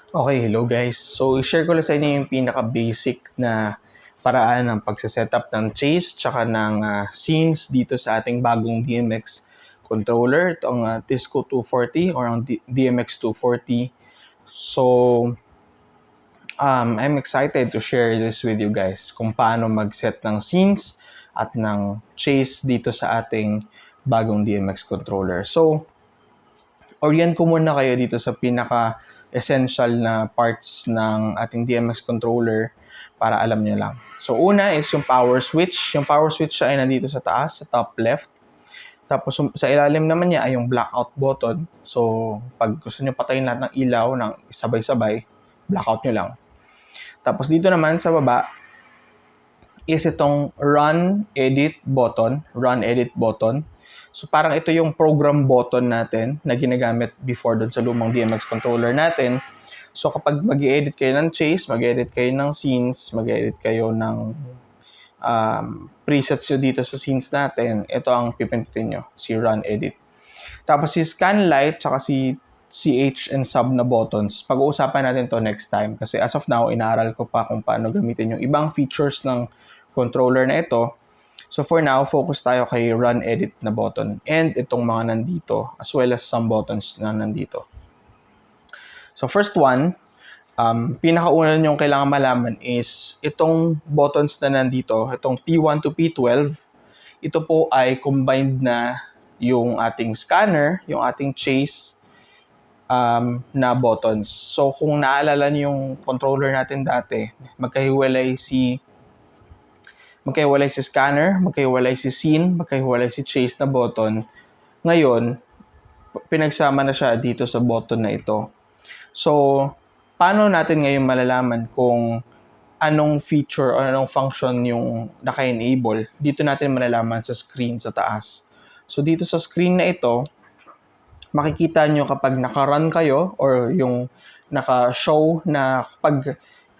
Okay, hello guys. So, i-share ko lang sa inyo yung pinaka-basic na paraan ng pagse-setup ng chase tsaka ng scenes dito sa ating bagong DMX controller. Ito ang Tisco 240 or ang DMX 240. So, I'm excited to share this with you guys kung paano mag-set ng scenes at ng chase dito sa ating bagong DMX controller. So, orient ko muna kayo dito sa pinaka-essential na parts ng ating DMX controller para alam nyo lang. So, una is yung power switch. Yung power switch ay nandito sa taas, sa top left. Tapos sa ilalim naman niya ay yung blackout button. So, pag gusto nyo patayin lahat ng ilaw ng sabay-sabay, blackout nyo lang. Tapos dito naman sa baba is itong run edit button. So parang ito yung program button natin na ginagamit before doon sa lumang DMX controller natin. So kapag mag-edit kayo ng chase, mag-edit kayo ng scenes, mag-edit kayo ng presets nyo dito sa scenes natin, ito ang pipindutin nyo, si run edit. Tapos si scan light, tsaka si CH and sub na buttons, pag-uusapan natin to next time. Kasi as of now, inaaral ko pa kung paano gamitin yung ibang features ng controller na ito. So for now, focus tayo kay run edit na button and itong mga nandito as well as some buttons na nandito. So first one, pinakauna nyo kailangan malaman is itong buttons na nandito, itong P1 to P12, ito po ay combined na yung ating scanner, yung ating chase na buttons. So kung naalala niyo yung controller natin dati, magkahiwalay si scanner, magkahiwalay si scene, magkahiwalay si chase na button. Ngayon, pinagsama na siya dito sa button na ito. So, paano natin ngayon malalaman kung anong feature o anong function yung naka-enable? Dito natin malalaman sa screen sa taas. So, dito sa screen na ito, makikita nyo kapag naka-run kayo or yung naka-show na kapag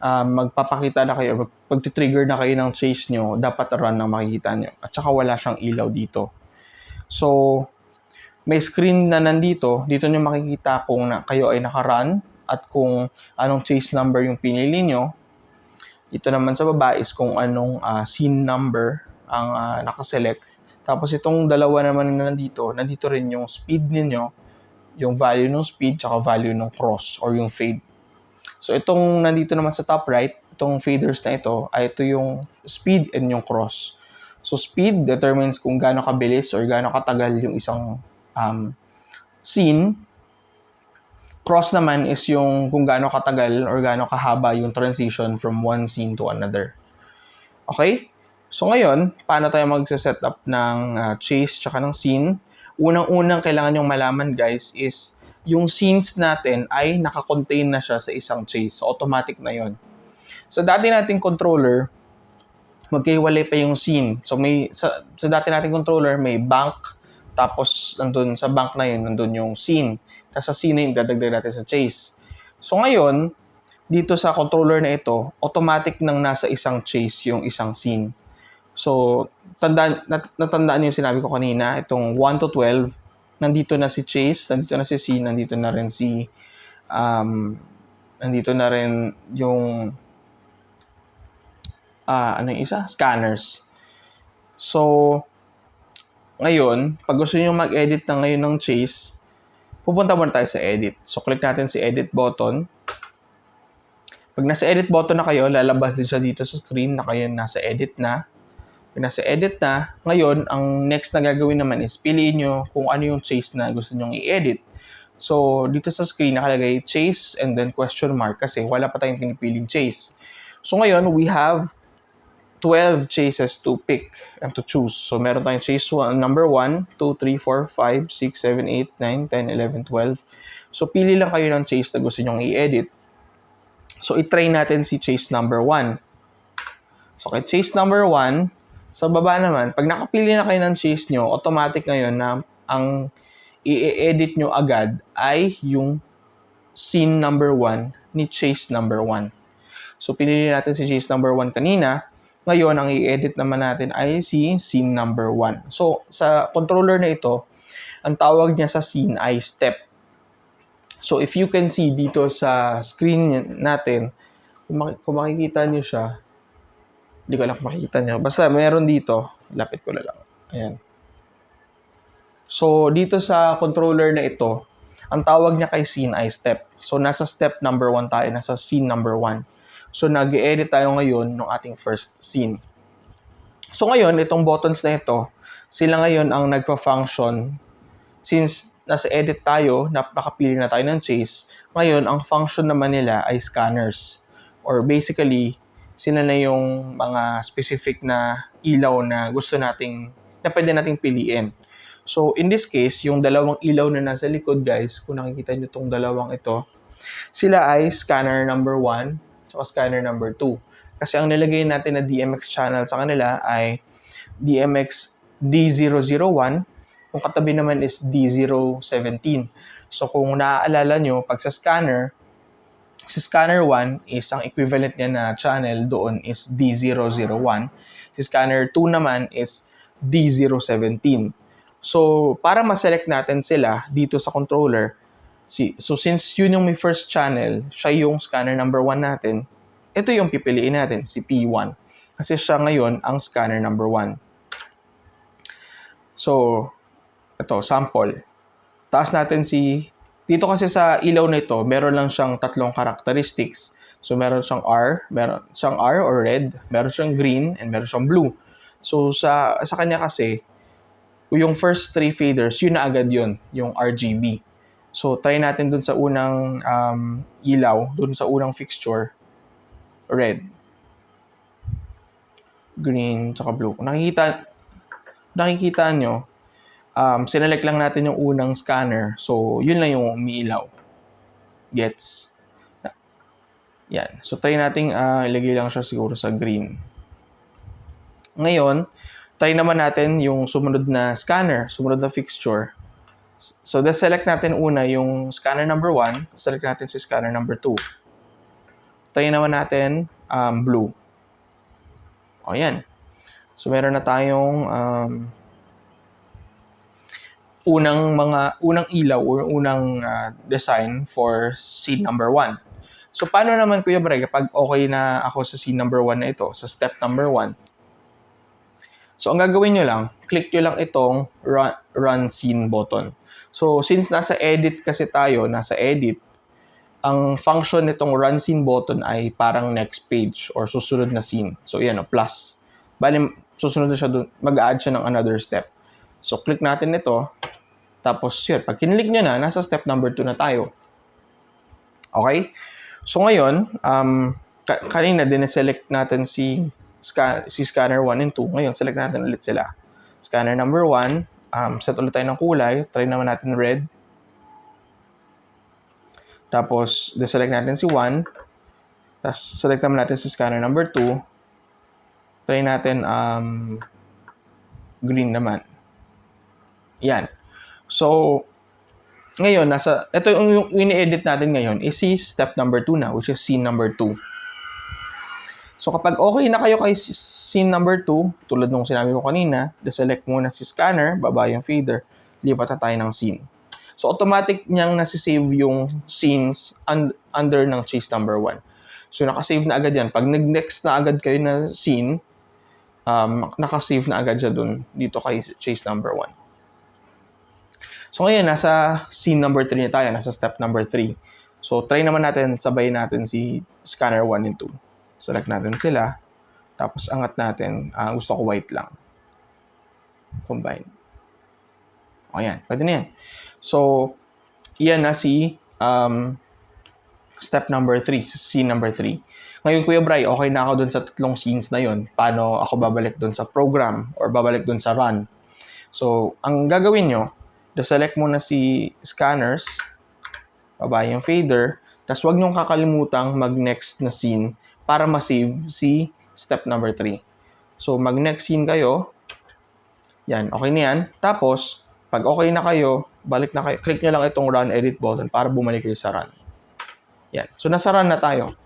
magpapakita na kayo, pag-trigger na kayo ng chase nyo, dapat run ang makikita nyo. At saka wala siyang ilaw dito. So, may screen na nandito. Dito nyo makikita kung kayo ay naka-run at kung anong chase number yung pinili nyo. Dito naman sa baba is kung anong scene number ang nakaselect. Tapos itong dalawa naman na nandito rin yung speed ninyo, yung value ng speed, tsaka value ng cross or yung fade. So itong nandito naman sa top right, itong faders na ito, ay ito yung speed and yung cross. So speed determines kung gaano kabilis or gaano katagal yung isang scene. Cross naman is yung kung gaano katagal or gaano kahaba yung transition from one scene to another. Okay? So ngayon, paano tayo mag-setup ng chase tsaka ng scene? Unang-unang kailangan nyong malaman guys is yung scenes natin ay naka-contain na siya sa isang chase. So automatic na yon. Sa dati nating controller, magkahiwalay pa yung scene. So may sa dati nating controller may bank, tapos nandun sa bank na yun, nandun yung scene. Tapos sa scene na yun, dadagdag natin sa chase. So ngayon, dito sa controller na ito, automatic nang nasa isang chase yung isang scene. So, natandaan niyo yung sinabi ko kanina, itong 1 to 12, nandito na si chase, nandito na si scene, nandito na rin nandito na rin yung ano yung isa? Scanners. So, ngayon, pag gusto niyo mag-edit na ngayon ng chase, pupunta muna tayo sa edit. So, click natin si edit button. Pag nasa edit button na kayo, lalabas din siya dito sa screen na kayo nasa edit na. Pag nasa edit na, ngayon, ang next na gagawin naman is piliin nyo kung ano yung chase na gusto nyong i-edit. So, dito sa screen nakalagay chase and then question mark kasi wala pa tayong pinipiling chase. So, ngayon, we have 12 chases to pick and to choose. So, meron tayong chase number 1, 2, 3, 4, 5, 6, 7, 8, 9, 10, 11, 12. So, pili lang kayo ng chase na gusto nyong i-edit. So, i-try natin si chase number 1. So, kay chase number 1, sa baba naman, pag nakapili na kayo ng chase nyo, automatic ngayon na ang i-edit nyo agad ay yung scene number 1 ni chase number 1. So, pinili natin si chase number 1 kanina. Ngayon, ang i-edit naman natin ay si scene number 1. So, sa controller na ito, ang tawag niya sa scene ay step. So, if you can see dito sa screen natin, kung makikita nyo siya, hindi ko lang makikita nyo. Basta, meron dito. Lapit ko na lang. Ayan. So, dito sa controller na ito, ang tawag niya kay scene ay step. So, nasa step number 1 tayo. Nasa scene number 1. So, nag-edit tayo ngayon ng ating first scene. So, ngayon, itong buttons na ito, sila ngayon ang nagpa-function. Since nasa edit tayo, nakapili na tayo ng chase, ngayon, ang function naman nila ay scanners. Or basically, sila na yung mga specific na ilaw na gusto nating, na pwede nating piliin. So, in this case, yung dalawang ilaw na nasa likod, guys, kung nakikita nyo itong dalawang ito, sila ay scanner number 1 at scanner number 2. Kasi ang nilagay natin na DMX channel sa kanila ay DMX D001, kung katabi naman is D017. So, kung naaalala nyo, pag sa scanner 1 is ang equivalent niya na channel doon is D001. Si scanner 2 naman is D017. So, para ma-select natin sila dito sa controller, so since yun yung may first channel, siya yung scanner number 1 natin, ito yung pipiliin natin, si P1. Kasi siya ngayon ang scanner number 1. So, ito, sample. Taas natin dito kasi sa ilaw na ito, meron lang siyang 3 characteristics. So, meron siyang R or red, meron siyang green, and meron siyang blue. So, sa kanya kasi, yung first 3 faders, yun na agad yun, yung RGB. So, try natin dun sa unang ilaw, dun sa unang fixture, red, green, tsaka blue. Kung nakikita nyo, sinelect lang natin yung unang scanner. So, yun lang yung umiilaw. Gets? Yan. So, try natin ilagay lang siya siguro sa green. Ngayon, try naman natin yung sumunod na scanner, sumunod na fixture. So, select natin una yung scanner number 1. Select natin si scanner number 2. Try naman natin blue. O, yan. So, meron na tayong unang ilaw or unang design for scene number 1. So, paano naman, Kuya Bray, kapag okay na ako sa scene number 1 na ito, sa step number 1, so, ang gagawin nyo lang, click nyo lang itong run scene button. So, since nasa edit kasi tayo, ang function nitong run scene button ay parang next page or susunod na scene. So, yan, plus. Bali, susunod na siya doon, mag-add siya ng another step. So, click natin ito. Tapos, yun, pag kinlik nyo na, nasa step number 2 na tayo. Okay? So, ngayon, kanina din-select natin si scanner 1 and 2. Ngayon, select natin ulit sila. Scanner number 1, set ulit tayo ng kulay. Try naman natin red. Tapos, deselect natin si 1. Tapos, select naman natin si scanner number 2. Try natin green naman. Yan. So, ngayon, ito yung ini-edit natin ngayon is si step number 2 na, which is scene number 2. So, kapag okay na kayo kay scene number 2, tulad nung sinabi ko kanina, deselect muna si scanner, baba yung fader, lipat na tayo ng scene. So, automatic niyang nasisave yung scenes under ng chase number 1. So, nakasave na agad yan. Pag nag-next na agad kayo na scene, nakasave na agad siya dun dito kay chase number 1. So, ngayon, nasa scene number 3 na tayo, nasa step number 3. So, try naman natin, sabayin natin si scanner 1 and 2. Select natin sila. Tapos, angat natin. Gusto ko white lang. Combine. O, yan. Pwede na yan. So, yan na si step number 3. Scene number 3. Ngayon, Kuya Bray, okay na ako dun sa 3 scenes na yon. Paano ako babalik dun sa program or babalik dun sa run? So, ang gagawin nyo, select muna si scanners. Baba yung fader. Tapos, huwag nyong kakalimutang mag-next na scene para ma-save si step number 3. So, mag-next scene kayo. Yan, okay na yan. Tapos, pag okay na kayo, balik na kayo. Click nyo lang itong run edit button para bumalik kayo sa run. Yan. So, nasa run na tayo.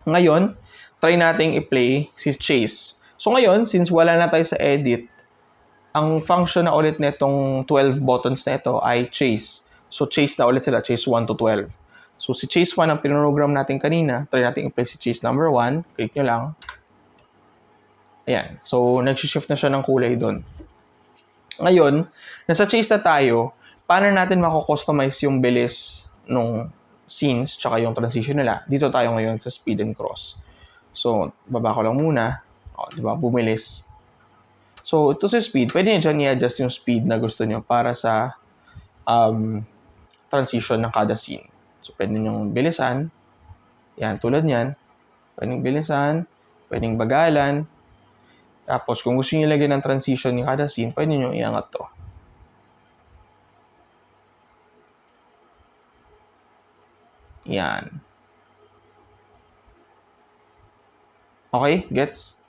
Ngayon, try nating i-play si chase. So, ngayon, since wala na tayo sa edit, ang function na ulit nitong 12 buttons na ito ay chase. So, chase na ulit sila, chase 1 to 12. So, si chase 1 ang pinogram natin kanina. Try natin i-play si chase number 1. Click nyo lang. Ayan. So, nag-shift na siya ng kulay doon. Ngayon, nasa chase na tayo, paano natin mako-customize yung bilis nung scenes tsaka yung transition nila? Dito tayo ngayon sa speed and cross. So, baba ko lang muna. O, di ba? Bumilis. So, ito sa speed. Pwede nyo dyan i-adjust yung speed na gusto nyo para sa transition ng kada scene. So, pwede nyo bilisan. Yan, tulad yan. Pwedeng bilisan. Pwedeng bagalan. Tapos, kung gusto nyo lagyan ng transition yung kada scene, pwede nyo iangat to. Yan. Okay? Gets?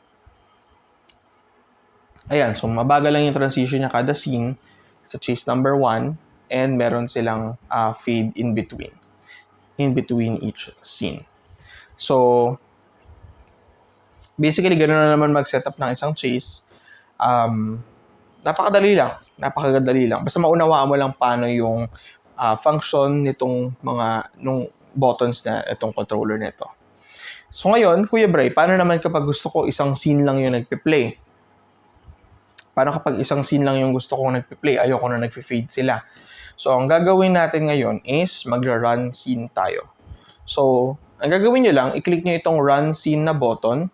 Ayan. So, mabagal lang yung transition niya kada scene sa chase number 1 and meron silang fade in between each scene. So, basically, gano'n na naman mag-setup ng isang chase. Napakadali lang. Basta maunawaan mo lang paano yung function nitong nung buttons na itong controller nito. So ngayon, Kuya Bray, paano naman kapag gusto ko isang scene lang yung nagpe-play? Paano kapag isang scene lang yung gusto kong nagpe-play? Ayoko na nagpe-fade sila. So ang gagawin natin ngayon is magra-run scene tayo. So, ang gagawin nyo lang, i-click nyo itong run scene na button.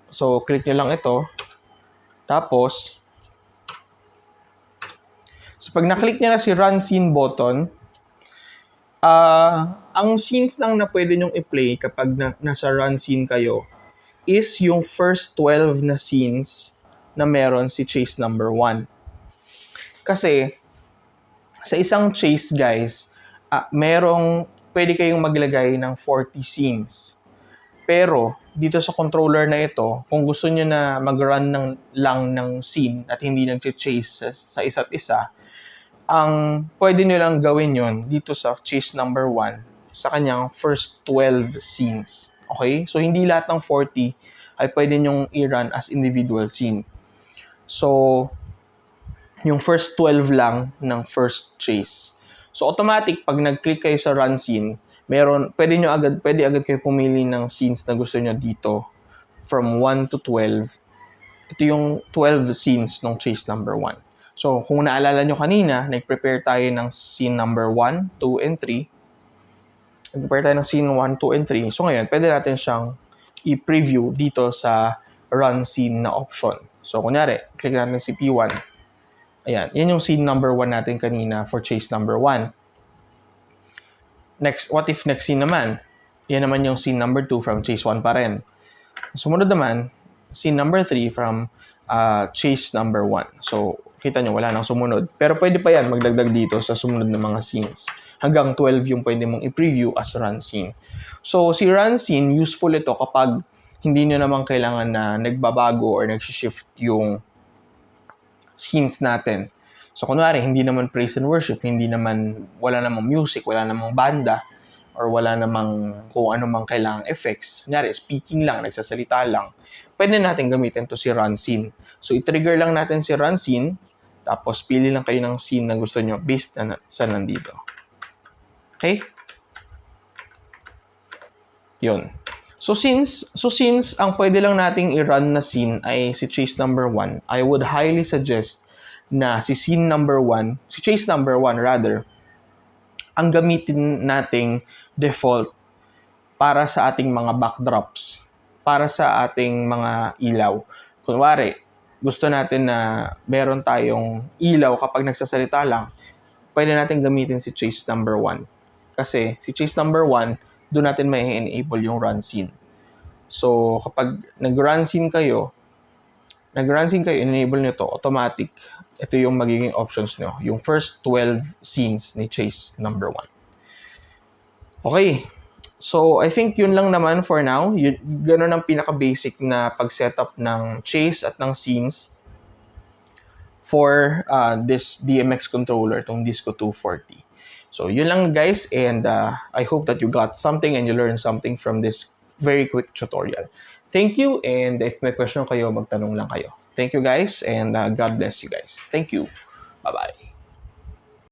So click nyo lang ito. Tapos, so pag na-click nyo na si run scene button, ang scenes lang na pwede nyong i-play kapag nasa run scene kayo is yung first 12 na scenes na meron si chase number 1. Kasi, sa isang chase, guys, pwede kayong maglagay ng 40 scenes. Pero, dito sa controller na ito, kung gusto nyo na mag-run lang ng scene at hindi nag-chase sa isa't isa, ang pwede nyo lang gawin yon dito sa chase number 1 sa kanyang first 12 scenes. Okay? So, hindi lahat ng 40 ay pwede nyong i-run as individual scene. So, yung first 12 lang ng first chase. So, automatic, pag nag-click kayo sa run scene, pwede agad kayo pumili ng scenes na gusto nyo dito from 1 to 12. Ito yung 12 scenes ng chase number 1. So, kung naalala nyo kanina, nag-prepare tayo ng scene number 1, 2, and 3. Nag-prepare tayo ng scene 1, 2, and 3. So, ngayon, pwede natin siyang i-preview dito sa run scene na option. So, kunyari, click natin si P1. Ayan, yan yung scene number 1 natin kanina for chase number 1. Next, what if next scene naman? Yan naman yung scene number 2 from chase 1 pa rin. Sumunod naman, scene number 3 from chase number 1. So, kita nyo, wala nang sumunod. Pero pwede pa yan magdagdag dito sa sumunod na mga scenes. Hanggang 12 yung pwede mong i-preview as run scene. So, si run scene, useful ito kapag hindi nyo naman kailangan na nagbabago or nag-shift yung scenes natin. So, kunwari, hindi naman praise and worship, wala namang music, wala namang banda, or wala namang kung ano mang kailangang effects. Kunyari, speaking lang, nagsasalita lang. Pwede natin gamitin to si run scene. So, i-trigger lang natin si run scene, tapos pili lang kayo ng scene na gusto nyo based sa nandito. Okay? Yun. So since ang pwede lang nating i-run na scene ay si chase number 1, I would highly suggest na si chase number 1 rather, ang gamitin nating default para sa ating mga backdrops, para sa ating mga ilaw. Kunwari, gusto natin na meron tayong ilaw kapag nagsasalita lang, pwede natin gamitin si chase number 1. Kasi si chase number 1, doon natin may enable yung run scene. So, kapag nag-run scene kayo, enable nyo to, automatic, ito yung magiging options nyo. Yung first 12 scenes ni chase number 1. Okay. So, I think yun lang naman for now. Ganun ang pinaka-basic na pag-setup ng chase at ng scenes for this DMX controller, itong Disco 240. So, yun lang guys, and I hope that you got something and you learned something from this very quick tutorial. Thank you, and if may question kayo, magtanong lang kayo. Thank you guys, and God bless you guys. Thank you. Bye-bye.